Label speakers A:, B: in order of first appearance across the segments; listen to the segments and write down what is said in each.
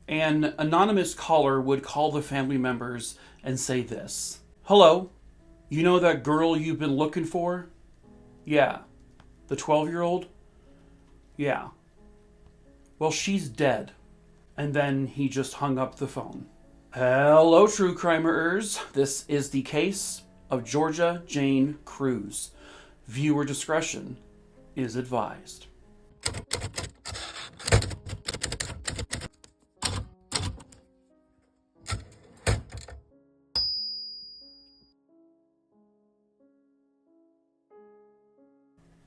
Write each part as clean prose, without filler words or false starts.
A: An anonymous caller would call the family members and say this: "Hello, you know that girl you've been looking for? Yeah. The 12-year-old? Yeah. Well, she's dead." And then he just hung up the phone. Hello, true crimerers. This is the case of Georgia Jane Cruz. Viewer discretion is advised.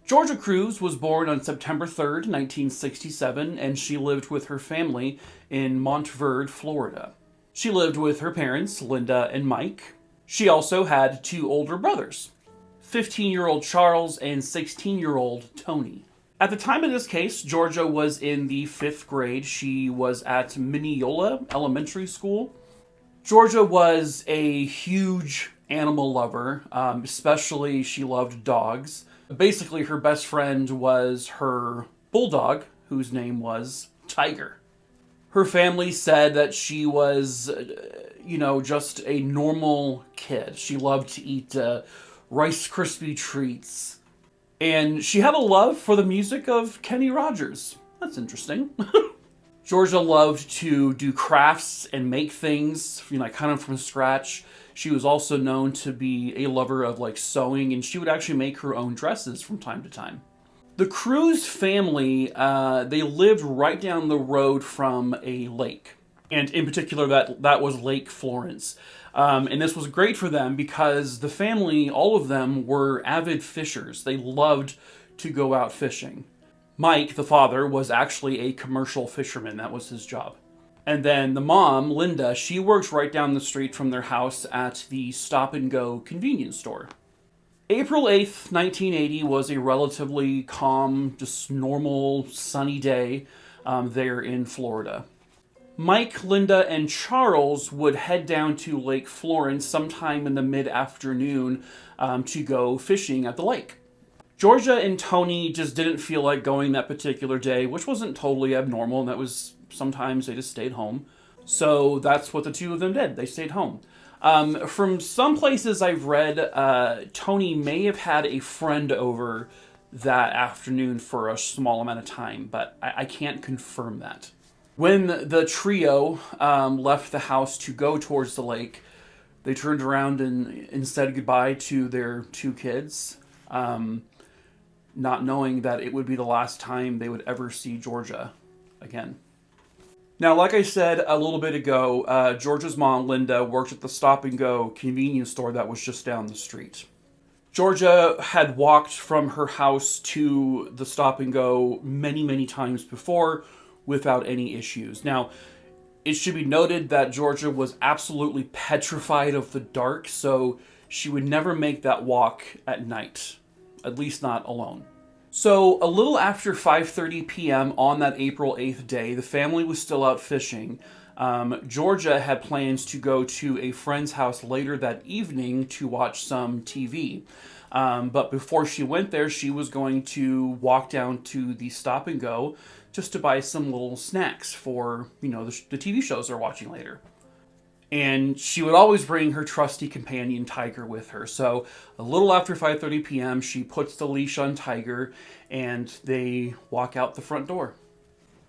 A: Georgia Cruz was born on September 3rd, 1967, and she lived with her family in Montverde, Florida. She lived with her parents, Linda and Mike. She also had two older brothers, 15-year-old Charles and 16-year-old Tony. At the time of this case, Georgia was in the 5th grade. She was at Mineola Elementary School. Georgia was a huge animal lover, especially she loved dogs. Basically, her best friend was her bulldog, whose name was Tiger. Her family said that she was, just a normal kid. She loved to eat Rice Krispie treats. And she had a love for the music of Kenny Rogers. That's interesting. Georgia loved to do crafts and make things, kind of from scratch. She was also known to be a lover of sewing, and she would actually make her own dresses from time to time. The Cruz family, they lived right down the road from a lake. And in particular, that was Lake Florence. And this was great for them because the family, all of them, were avid fishers. They loved to go out fishing. Mike, the father, was actually a commercial fisherman. That was his job. And then the mom, Linda, she worked right down the street from their house at the Stop and Go convenience store. April 8th, 1980 was a relatively calm, just normal, sunny day there in Florida. Mike, Linda, and Charles would head down to Lake Florence sometime in the mid-afternoon to go fishing at the lake. Georgia and Tony just didn't feel like going that particular day, which wasn't totally abnormal, and that was sometimes they just stayed home. So that's what the two of them did. They stayed home. From some places I've read, Tony may have had a friend over that afternoon for a small amount of time, but I can't confirm that. When the trio left the house to go towards the lake, they turned around and said goodbye to their two kids, not knowing that it would be the last time they would ever see Georgia again. Now, like I said a little bit ago, Georgia's mom, Linda, worked at the Stop and Go convenience store that was just down the street. Georgia had walked from her house to the Stop and Go many, many times before without any issues. Now, it should be noted that Georgia was absolutely petrified of the dark, so she would never make that walk at night, at least not alone. So a little after 5:30 p.m. on that April 8th day, the family was still out fishing. Georgia had plans to go to a friend's house later that evening to watch some TV. But before she went there, she was going to walk down to the Stop and Go just to buy some little snacks for, the TV shows they're watching later. And she would always bring her trusty companion, Tiger, with her. So a little after 5:30 p.m., she puts the leash on Tiger, and they walk out the front door.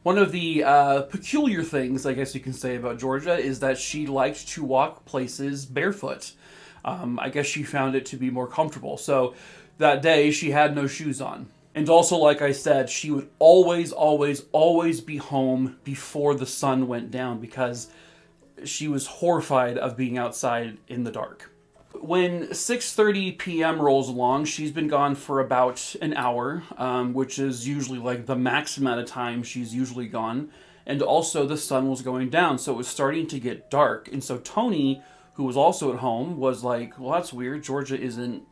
A: One of the peculiar things, I guess you can say, about Georgia is that she liked to walk places barefoot. I guess she found it to be more comfortable. So that day, she had no shoes on. And also, like I said, she would always, always, always be home before the sun went down because she was horrified of being outside in the dark. When 6:30 p.m. rolls along, she's been gone for about an hour, which is usually the max amount of time she's usually gone. And also the sun was going down, so it was starting to get dark. And so Tony, who was also at home, was like, well, that's weird. Georgia isn't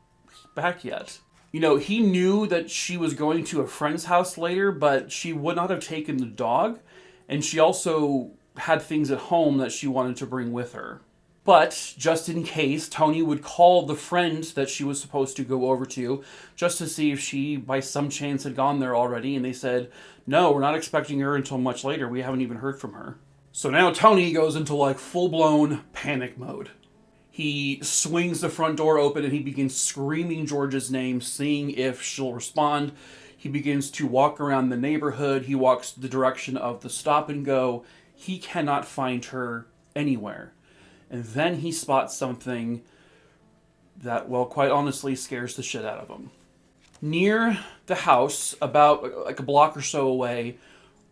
A: back yet. He knew that she was going to a friend's house later, but she would not have taken the dog. And she also had things at home that she wanted to bring with her. But just in case, Tony would call the friend that she was supposed to go over to just to see if she, by some chance, had gone there already. And they said, no, we're not expecting her until much later. We haven't even heard from her. So now Tony goes into like full-blown panic mode. He swings the front door open and he begins screaming Georgia's name, seeing if she'll respond. He begins to walk around the neighborhood. He walks the direction of the stop and go. He cannot find her anywhere. And then he spots something that, well, quite honestly, scares the shit out of him. Near the house, about like a block or so away,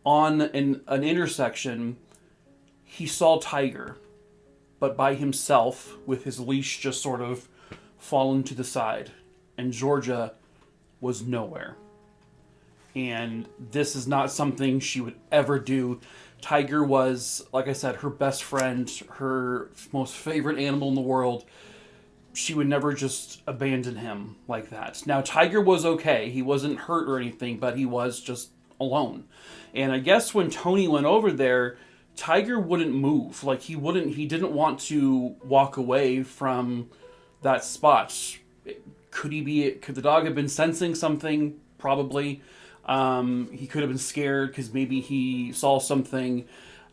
A: on an intersection, he saw Tiger, but by himself, with his leash just sort of fallen to the side. And Georgia was nowhere. And this is not something she would ever do. Tiger was, like I said, her best friend, her most favorite animal in the world. She would never just abandon him like that. Now, Tiger was okay. He wasn't hurt or anything, but he was just alone. And I guess when Tony went over there, Tiger wouldn't move. Like, he didn't want to walk away from that spot. Could the dog have been sensing something? Probably. He could have been scared because maybe he saw something.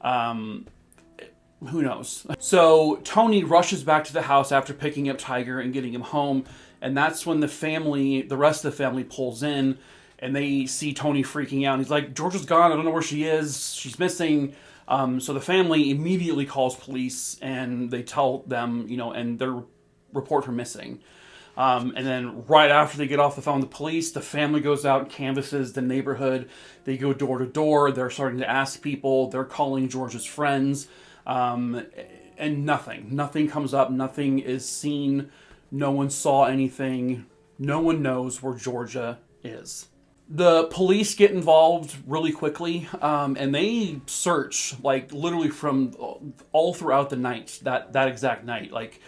A: Who knows? So Tony rushes back to the house after picking up Tiger and getting him home. And that's when the rest of the family pulls in and they see Tony freaking out. And he's like, Georgia's gone. I don't know where she is. She's missing. So the family immediately calls police and they tell them, and they report her missing. And then right after they get off the phone with the police, the family goes out and canvasses the neighborhood. They go door to door. They're starting to ask people. They're calling Georgia's friends. And nothing comes up. Nothing is seen. No one saw anything. No one knows where Georgia is. The police get involved really quickly, and they search, like, literally from all throughout the night, that exact night. Like,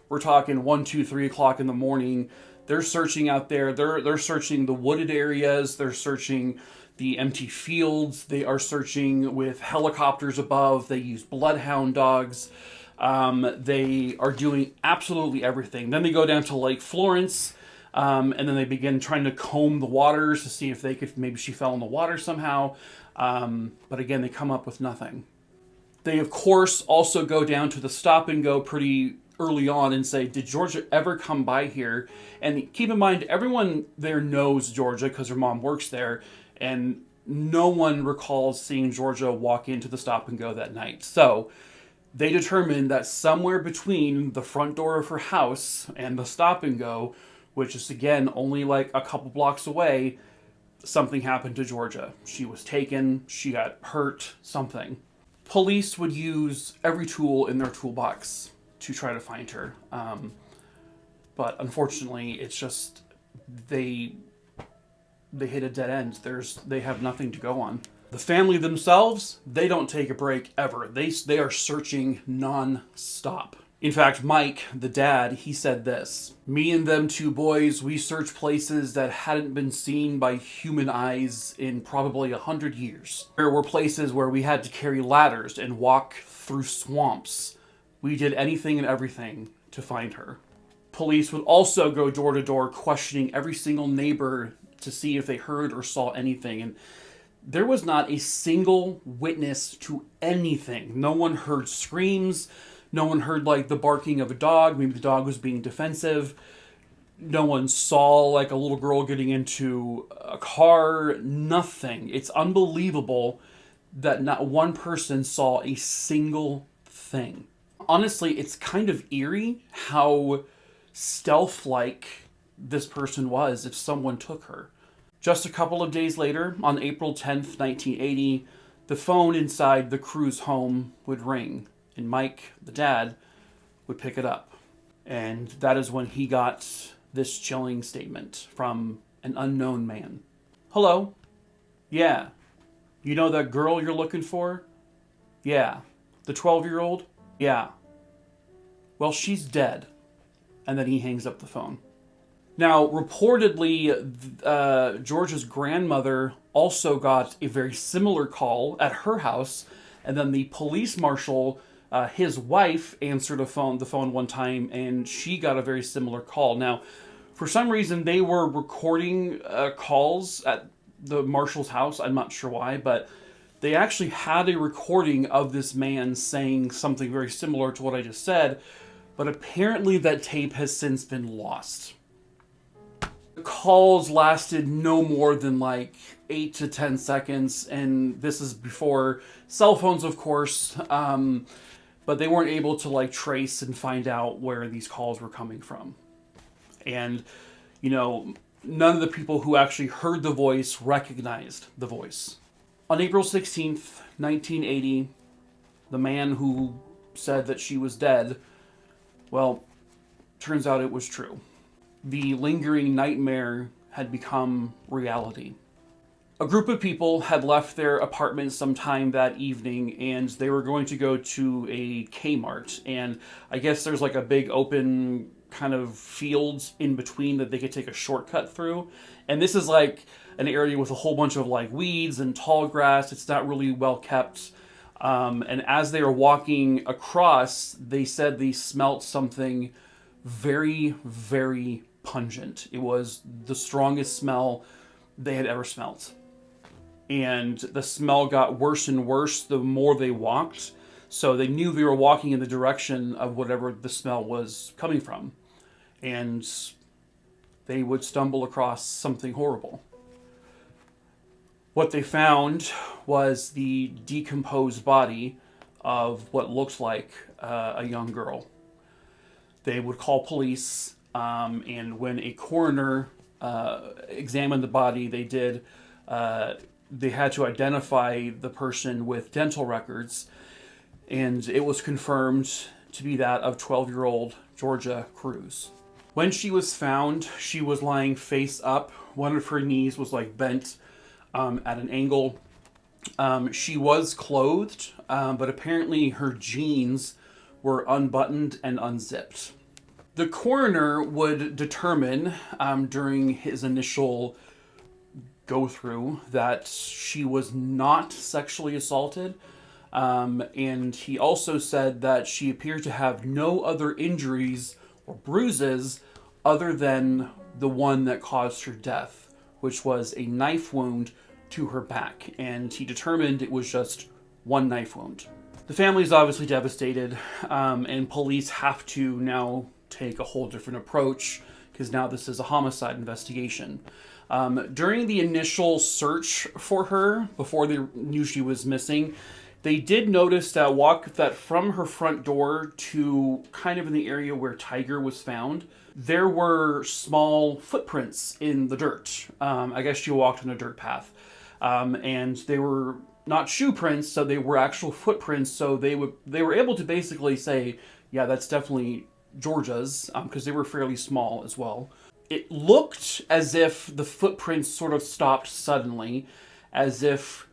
A: we're talking 1, 2, 3 o'clock in the morning. They're searching out there. They're searching the wooded areas. They're searching the empty fields. They are searching with helicopters above. They use bloodhound dogs. They are doing absolutely everything. Then they go down to Lake Florence, and then they begin trying to comb the waters to see if maybe she fell in the water somehow. But again, they come up with nothing. They, of course, also go down to the stop and go pretty early on and say, did Georgia ever come by here? And keep in mind, everyone there knows Georgia because her mom works there, and no one recalls seeing Georgia walk into the stop and go that night. So they determined that somewhere between the front door of her house and the stop and go, which is again only like a couple blocks away, something happened to Georgia. She was taken, she got hurt, something. Police would use every tool in their toolbox to try to find her. But unfortunately, it's just, they hit a dead end. They have nothing to go on. The family themselves, they don't take a break ever. They are searching non-stop. In fact, Mike, the dad, he said this: me and them two boys, we searched places that hadn't been seen by human eyes in probably 100 years. There were places where we had to carry ladders and walk through swamps. We did anything and everything to find her. Police would also go door to door questioning every single neighbor to see if they heard or saw anything. And there was not a single witness to anything. No one heard screams. No one heard, like, the barking of a dog. Maybe the dog was being defensive. No one saw, like, a little girl getting into a car. Nothing. It's unbelievable that not one person saw a single thing. Honestly, it's kind of eerie how stealth-like this person was if someone took her. Just a couple of days later, on April 10th, 1980, the phone inside the Crews home would ring, and Mike, the dad, would pick it up. And that is when he got this chilling statement from an unknown man. Hello? Yeah. You know that girl you're looking for? Yeah. The 12-year-old? Yeah. Well, she's dead. And then he hangs up the phone. Now, reportedly, Georgia's grandmother also got a very similar call at her house, and then the police marshal, his wife, answered the phone one time, and she got a very similar call. Now, for some reason, they were recording calls at the marshal's house. I'm not sure why, but They actually had a recording of this man saying something very similar to what I just said, but apparently that tape has since been lost. The calls lasted no more than like 8 to 10 seconds, and this is before cell phones, of course, but they weren't able to like trace and find out where these calls were coming from. And, you know, none of the people who actually heard the voice recognized the voice. On April 16th, 1980, the man who said that she was dead, well, turns out it was true. The lingering nightmare had become reality. A group of people had left their apartment sometime that evening, and they were going to go to a Kmart. And I guess there's like a big open kind of fields in between that they could take a shortcut through. And this is like an area with a whole bunch of like weeds and tall grass. It's not really well kept. And as they were walking across, they said they smelt something very, very pungent. It was the strongest smell they had ever smelt. And the smell got worse and worse the more they walked. So they knew they were walking in the direction of whatever the smell was coming from. And they would stumble across something horrible. What they found was the decomposed body of what looked like a young girl. They would call police, and when a coroner examined the body, they had to identify the person with dental records, and it was confirmed to be that of 12-year-old Georgia Cruz. When she was found, she was lying face up. One of her knees was like bent at an angle. She was clothed, but apparently her jeans were unbuttoned and unzipped. The coroner would determine during his initial go-through that she was not sexually assaulted, and he also said that she appeared to have no other injuries or bruises other than the one that caused her death, which was a knife wound to her back, and he determined it was just one knife wound. The family is obviously devastated, and police have to now take a whole different approach because now this is a homicide investigation. During the initial search for her, before they knew she was missing, they did notice that from her front door to kind of in the area where Tiger was found, there were small footprints in the dirt. I guess she walked on a dirt path. And they were not shoe prints, so they were actual footprints, so they were able to basically say, yeah, that's definitely Georgia's, because they were fairly small as well. It looked as if the footprints sort of stopped suddenly, as if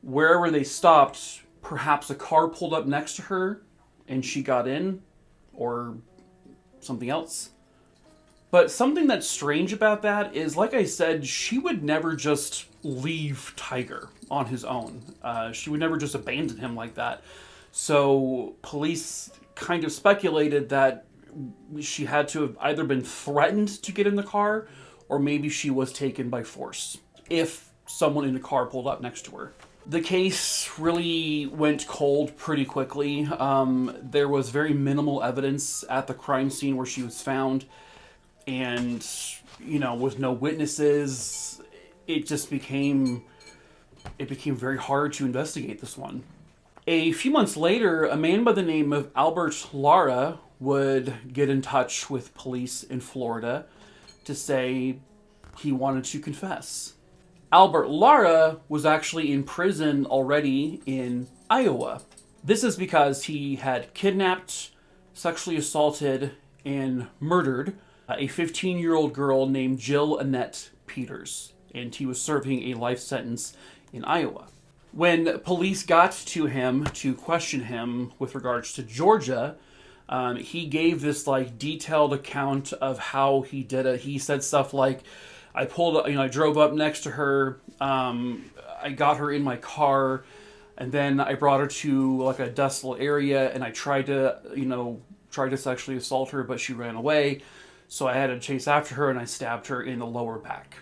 A: wherever they stopped, perhaps a car pulled up next to her and she got in, or something else. But something that's strange about that is, like I said, she would never just leave Tiger on his own. She would never just abandon him like that. So police kind of speculated that she had to have either been threatened to get in the car, or maybe she was taken by force if someone in the car pulled up next to her. The case really went cold pretty quickly. There was very minimal evidence at the crime scene where she was found. And, you know, with no witnesses, it became very hard to investigate this one. A few months later, a man by the name of Albert Lara would get in touch with police in Florida to say he wanted to confess. Albert Lara was actually in prison already in Iowa. This is because he had kidnapped, sexually assaulted, and murdered a 15-year-old girl named Jill Annette Peters, and he was serving a life sentence in Iowa. When police got to him to question him with regards to Georgia, he gave this like detailed account of how he did it. He said stuff like, I drove up next to her, I got her in my car, and then I brought her to like a desolate area, and I tried to sexually assault her, but she ran away. So I had to chase after her, and I stabbed her in the lower back,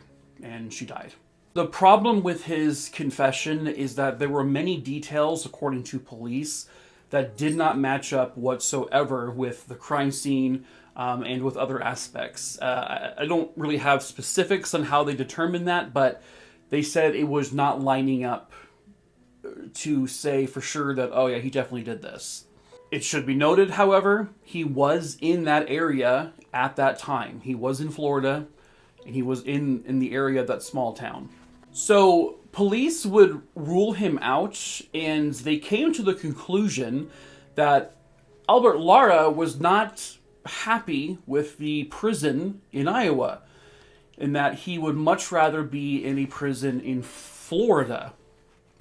A: and she died. The problem with his confession is that there were many details, according to police, that did not match up whatsoever with the crime scene and with other aspects. I don't really have specifics on how they determined that, but they said it was not lining up to say for sure that, oh yeah, he definitely did this. It should be noted, however, he was in that area at that time. He was in Florida, and he was in the area of that small town. So police would rule him out, and they came to the conclusion that Albert Lara was not happy with the prison in Iowa, and that he would much rather be in a prison in Florida,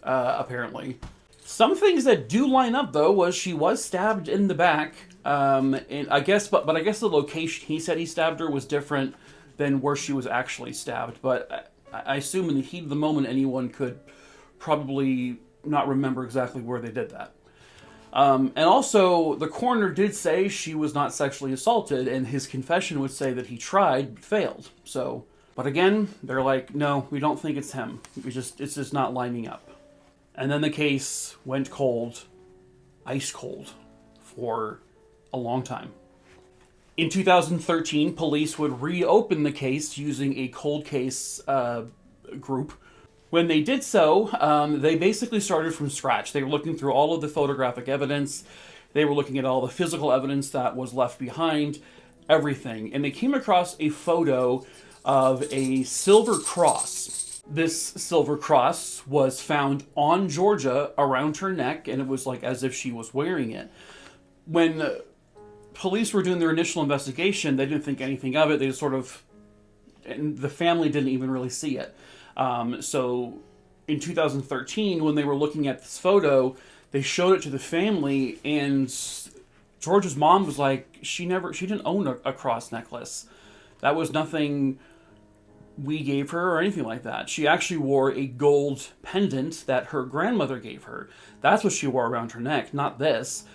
A: apparently. Some things that do line up, though, was she was stabbed in the back, and I guess, but I guess the location he said he stabbed her was different than where she was actually stabbed. But I assume in the heat of the moment, anyone could probably not remember exactly where they did that. And also, the coroner did say she was not sexually assaulted, and his confession would say that he tried, but failed. So, but again, they're like, no, we don't think it's him. It's just not lining up. And then the case went cold, ice cold, for a long time. In 2013, police would reopen the case using a cold case group. When they did so, they basically started from scratch. They were looking through all of the photographic evidence. They were looking at all the physical evidence that was left behind, everything. And they came across a photo of a silver cross. This silver cross was found on Georgia around her neck, and it was like as if she was wearing it. When police were doing their initial investigation, they didn't think anything of it. They just sort of, and the family didn't even really see it. So in 2013, when they were looking at this photo, they showed it to the family, and George's mom was like, she didn't own a cross necklace. That was nothing we gave her or anything like that. She actually wore a gold pendant that her grandmother gave her. That's what she wore around her neck, not this.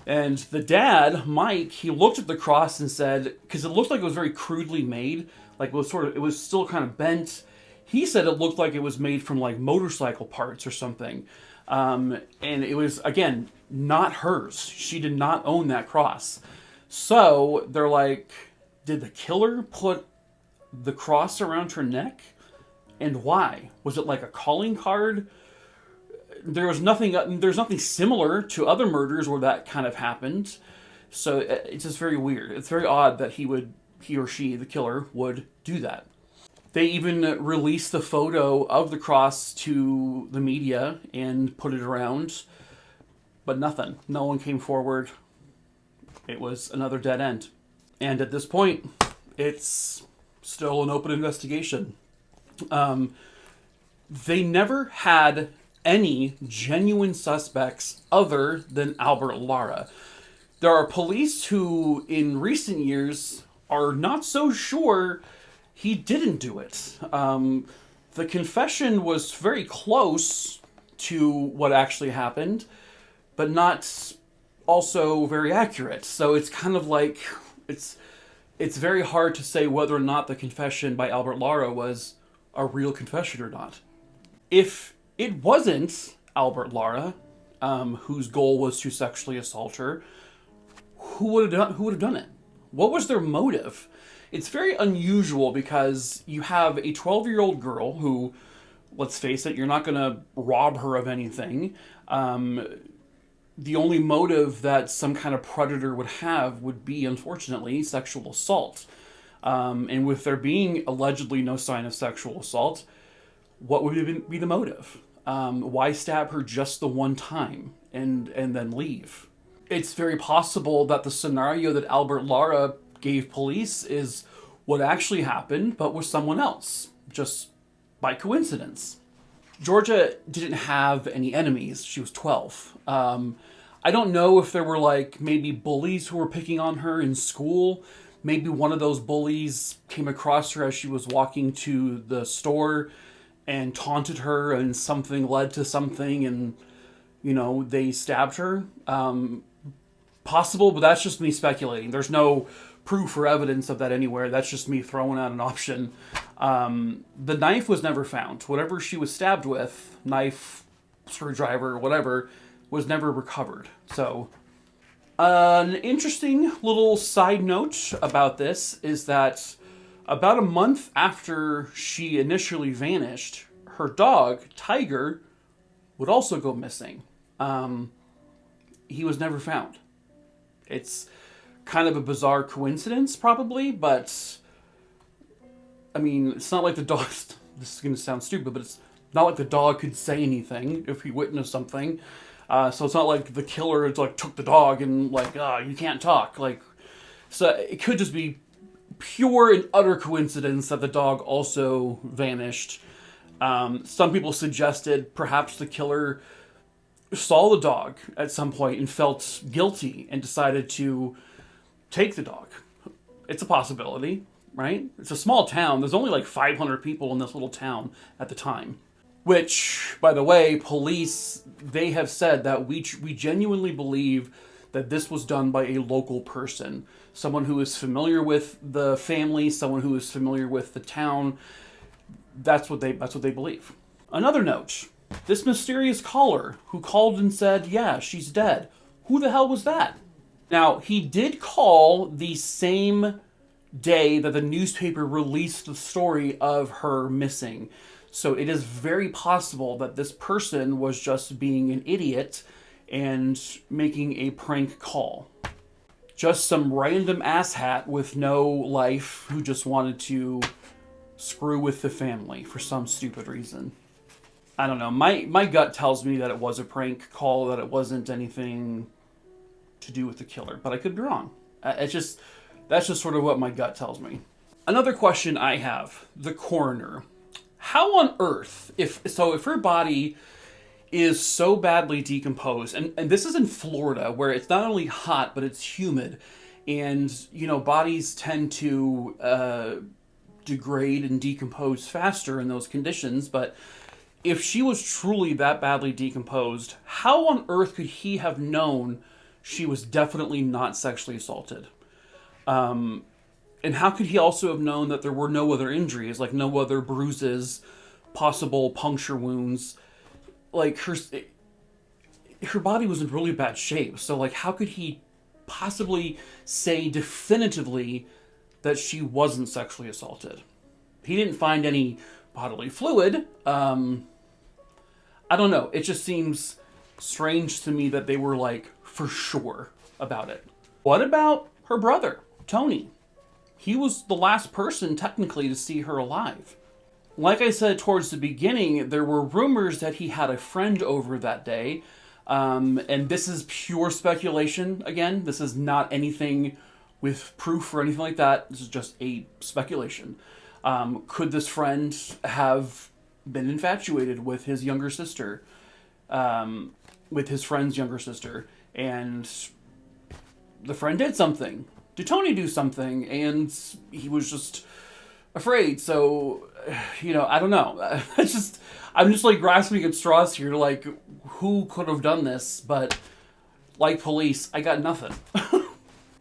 A: And the dad, Mike, he looked at the cross and said, because it looked like it was very crudely made, like it was still kind of bent. He said it looked like it was made from like motorcycle parts or something. And it was, again, not hers. She did not own that cross. So they're like, did the killer put the cross around her neck? And why? Was it like a calling card? There's nothing similar to other murders where that kind of happened. So it's just very weird. It's very odd that he or she, the killer, would do that. They even released the photo of the cross to the media and put it around, but nothing. No one came forward. It was another dead end. And at this point, it's still an open investigation. They never had any genuine suspects other than Albert Lara. There are police who, in recent years, are not so sure he didn't do it. The confession was very close to what actually happened, but not also very accurate. So it's kind of like, it's very hard to say whether or not the confession by Albert Lara was a real confession or not. If it wasn't Albert Lara, whose goal was to sexually assault her, who would have done it? What was their motive? It's very unusual because you have a 12-year-old girl who, let's face it, you're not going to rob her of anything. The only motive that some kind of predator would have would be, unfortunately, sexual assault. And with there being allegedly no sign of sexual assault, what would be the motive? Why stab her just the one time and then leave? It's very possible that the scenario that Albert Lara gave police is what actually happened, but with someone else, just by coincidence. Georgia didn't have any enemies. She was 12. I don't know if there were like maybe bullies who were picking on her in school. Maybe one of those bullies came across her as she was walking to the store and taunted her, and something led to something, and, you know, they stabbed her. Possible, but that's just me speculating. There's no proof or evidence of that anywhere. That's just me throwing out an option. The knife was never found. Whatever she was stabbed with, knife, screwdriver, whatever, was never recovered. So, an interesting little side note about this is that about a month after she initially vanished, her dog, Tiger, would also go missing. He was never found. It's kind of a bizarre coincidence, probably, but I mean, it's not like the dog, this is going to sound stupid, but it's not like the dog could say anything if he witnessed something. So it's not like the killer like took the dog and like, you can't talk. Like, so it could just be pure and utter coincidence that the dog also vanished. Some people suggested perhaps the killer saw the dog at some point and felt guilty and decided to take the dog. It's a possibility, right? It's a small town. There's only like 500 people in this little town at the time. Which, by the way, police, they have said that we genuinely believe that this was done by a local person. Someone who is familiar with the family, someone who is familiar with the town. That's what they believe. Another note. This mysterious caller who called and said, yeah, she's dead. Who the hell was that? Now, he did call the same day that the newspaper released the story of her missing. So it is very possible that this person was just being an idiot and making a prank call. Just some random asshat with no life who just wanted to screw with the family for some stupid reason. I don't know. My gut tells me that it was a prank call, that it wasn't anything to do with the killer, but I could be wrong. That's just sort of what my gut tells me. Another question I have, the coroner. How on earth, if her body is so badly decomposed, and this is in Florida, where it's not only hot, but it's humid, and, you know, bodies tend to degrade and decompose faster in those conditions, but if she was truly that badly decomposed, how on earth could he have known she was definitely not sexually assaulted? And how could he also have known that there were no other injuries, like no other bruises, possible puncture wounds? Like, her body was in really bad shape. So, like, how could he possibly say definitively that she wasn't sexually assaulted? He didn't find any bodily fluid. I don't know. It just seems strange to me that they were, like, for sure about it. What about her brother, Tony? He was the last person, technically, to see her alive. Like I said towards the beginning, there were rumors that he had a friend over that day. And this is pure speculation, again. This is not anything with proof or anything like that. This is just a speculation. Could this friend have been infatuated with his younger sister? With his friend's younger sister? And the friend did something. Did Tony do something? And he was just afraid. So, you know, I don't know. I'm just like grasping at straws here. Like, who could have done this? But like police, I got nothing.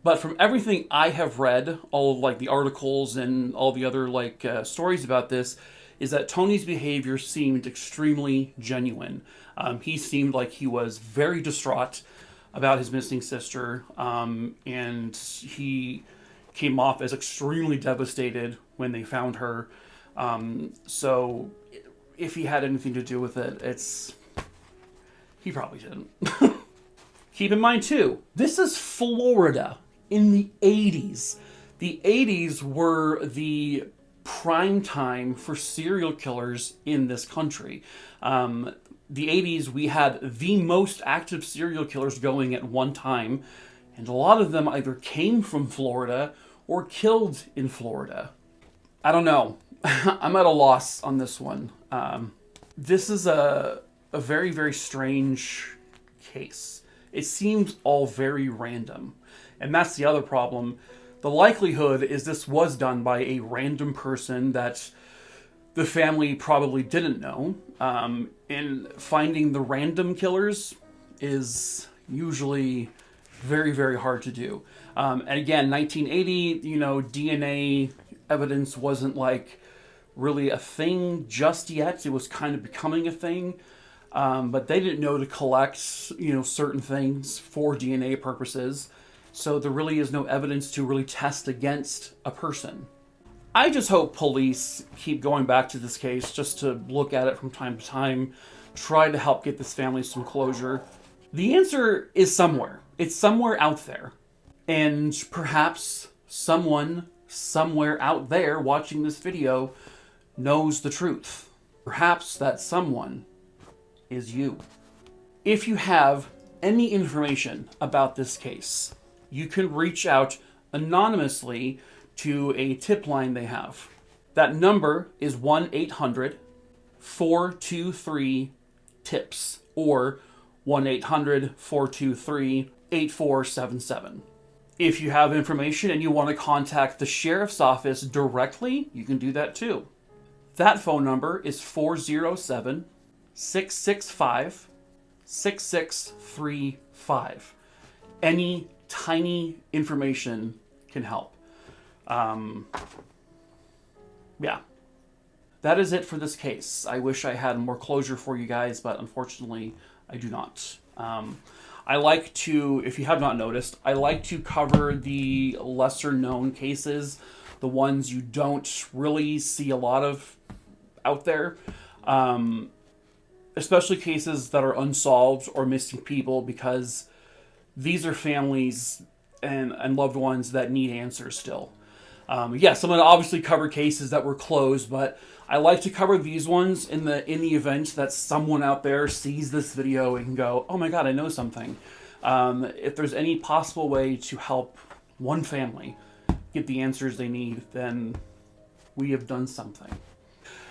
A: But from everything I have read, all of like the articles and all the other like stories about this, is that Tony's behavior seemed extremely genuine. He seemed like he was very distraught about his missing sister, and he came off as extremely devastated when they found her. So if he had anything to do with it, he probably didn't. Keep in mind too, this is Florida in the 80s. The 80s were the prime time for serial killers in this country. The 80s, we had the most active serial killers going at one time, and a lot of them either came from Florida or killed in Florida. I don't know. I'm at a loss on this one. This is a very, very strange case. It seems all very random. And that's the other problem. The likelihood is this was done by a random person that the family probably didn't know. And finding the random killers is usually very, very hard to do. And again, 1980, you know, DNA evidence wasn't like really a thing just yet. It was kind of becoming a thing, but they didn't know to collect, you know, certain things for DNA purposes. So there really is no evidence to really test against a person. I just hope police keep going back to this case just to look at it from time to time, try to help get this family some closure. The answer is somewhere. It's somewhere out there. And perhaps someone somewhere out there watching this video knows the truth. Perhaps that someone is you. If you have any information about this case, you can reach out anonymously to a tip line they have. That number is 1-800-423-TIPS or 1-800-423-8477. If you have information and you want to contact the sheriff's office directly, you can do that too. That phone number is 407-665-6635. Any tiny information can help. Yeah. That is it for this case. I wish I had more closure for you guys, but unfortunately, I do not. I like to, if you have not noticed, I like to cover the lesser known cases, the ones you don't really see a lot of out there, especially cases that are unsolved or missing people, because these are families and loved ones that need answers still. Yes, I'm going to obviously cover cases that were closed, but I like to cover these ones in the event that someone out there sees this video and can go, oh my god, I know something. If there's any possible way to help one family get the answers they need, then we have done something.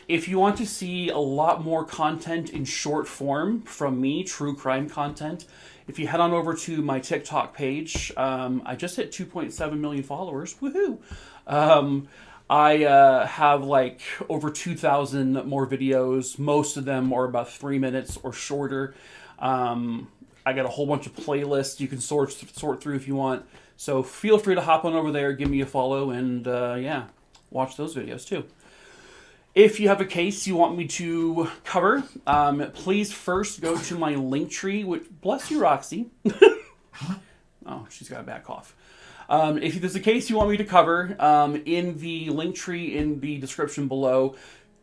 A: If you want to see a lot more content in short form from me, true crime content, if you head on over to my TikTok page, I just hit 2.7 million followers. Woohoo! I have like over 2,000 more videos. Most of them are about 3 minutes or shorter. I got a whole bunch of playlists you can sort through if you want. So feel free to hop on over there, give me a follow, and yeah, watch those videos too. If you have a case you want me to cover, please first go to my link tree, which, bless you, Roxy. Oh, she's got a bad cough. If there's a case you want me to cover, in the link tree in the description below,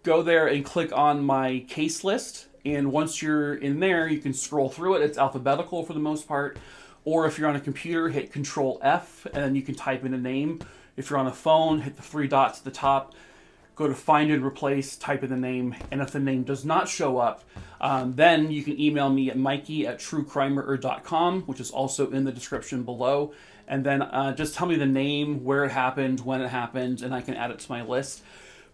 A: go there and click on my case list. And once you're in there, you can scroll through it. It's alphabetical for the most part. Or if you're on a computer, hit Control F, and you can type in a name. If you're on a phone, hit the 3 dots at the top. Go to Find and Replace, type in the name, and if the name does not show up, then you can email me at mikey@truecrimerer.com, which is also in the description below. And then just tell me the name, where it happened, when it happened, and I can add it to my list.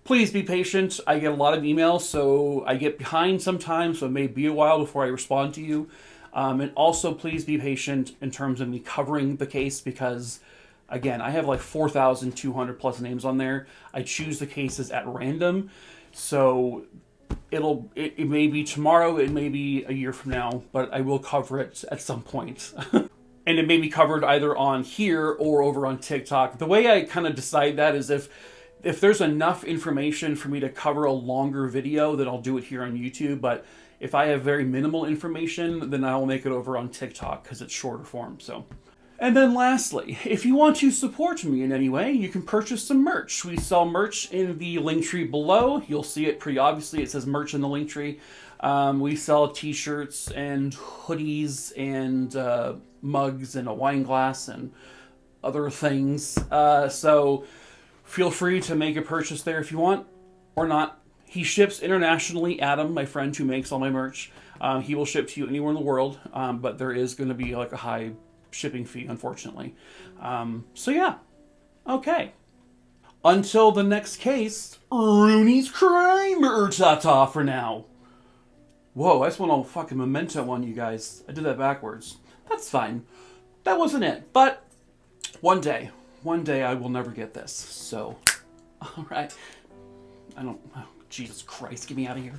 A: Please be patient. I get a lot of emails, so I get behind sometimes, so it may be a while before I respond to you. And also, please be patient in terms of me covering the case, because again, I have like 4,200 plus names on there. I choose the cases at random. So it may be tomorrow, it may be a year from now, but I will cover it at some point. And it may be covered either on here or over on TikTok. The way I kind of decide that is if there's enough information for me to cover a longer video, then I'll do it here on YouTube. But if I have very minimal information, then I will make it over on TikTok because it's shorter form. So. And then lastly, if you want to support me in any way, you can purchase some merch. We sell merch in the link tree below. You'll see it pretty obviously. It says merch in the link tree. We sell t-shirts and hoodies and mugs and a wine glass and other things. So feel free to make a purchase there if you want or not. He ships internationally. Adam, my friend who makes all my merch, he will ship to you anywhere in the world. But there is going to be like a high shipping fee, unfortunately. So yeah, okay. Until the next case, Rooney's Crimer, ta-ta for now. Whoa, I just went all fucking memento on you guys. I did that backwards. That's fine. That wasn't it. But one day I will never get this. So, all right. Oh, Jesus Christ, get me out of here.